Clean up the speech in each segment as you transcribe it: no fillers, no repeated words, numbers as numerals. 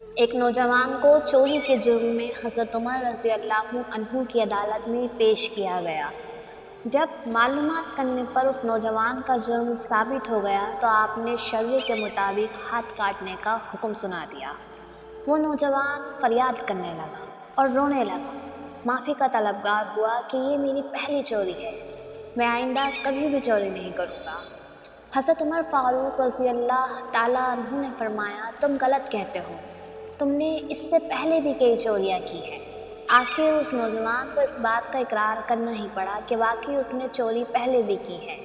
ایک نوجوان کو چوری کے جرم میں حضرت عمر رضی اللہ عنہ کی عدالت میں پیش کیا گیا۔ جب معلومات کرنے پر اس نوجوان کا جرم ثابت ہو گیا تو آپ نے شریعت کے مطابق ہاتھ کاٹنے کا حکم سنا دیا۔ وہ نوجوان فریاد کرنے لگا اور رونے لگا، معافی کا طلبگار ہوا کہ یہ میری پہلی چوری ہے، میں آئندہ کبھی بھی چوری نہیں کروں گا۔ حضرت عمر فاروق رضی اللہ تعالیٰ عنہ نے فرمایا، تم غلط کہتے ہو، تم نے اس سے پہلے بھی کئی چوریاں کی ہیں۔ آخر اس نوجوان کو اس بات کا اقرار کرنا ہی پڑا کہ واقعی اس نے چوری پہلے بھی کی ہے۔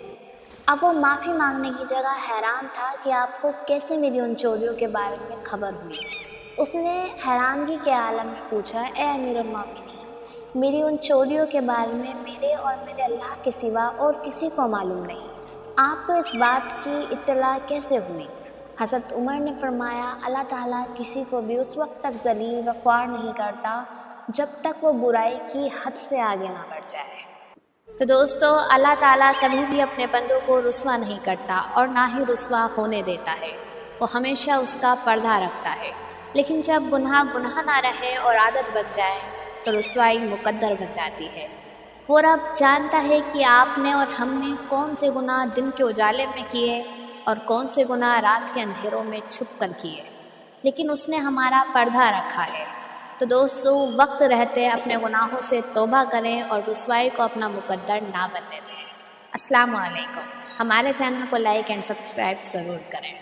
اب وہ معافی مانگنے کی جگہ حیران تھا کہ آپ کو کیسے میری ان چوریوں کے بارے میں خبر ہوئی۔ اس نے حیرانگی کے عالم میں پوچھا، اے امیر المومنین، میری ان چوریوں کے بارے میں میرے اور میرے اللہ کے سوا اور کسی کو معلوم نہیں، آپ کو اس بات کی اطلاع کیسے ہوئی؟ حضرت عمر نے فرمایا، اللہ تعالیٰ کسی کو بھی اس وقت تک ذلیل و خوار نہیں کرتا جب تک وہ برائی کی حد سے آگے نہ بڑھ جائے۔ تو دوستو، اللہ تعالیٰ کبھی بھی اپنے بندوں کو رسوا نہیں کرتا اور نہ ہی رسوا ہونے دیتا ہے، وہ ہمیشہ اس کا پردہ رکھتا ہے۔ لیکن جب گناہ نہ رہے اور عادت بن جائے تو رسوائی مقدر بن جاتی ہے۔ وہ رب جانتا ہے کہ آپ نے اور ہم نے کون سے گناہ دن کے اجالے میں کیے اور کون سے گناہ رات کے اندھیروں میں چھپ کر کیے، لیکن اس نے ہمارا پردہ رکھا ہے۔ تو دوستو، وقت رہتے اپنے گناہوں سے توبہ کریں اور رسوائی کو اپنا مقدر نہ بننے دیں۔ السلام علیکم۔ ہمارے چینل کو لائک اینڈ سبسکرائب ضرور کریں۔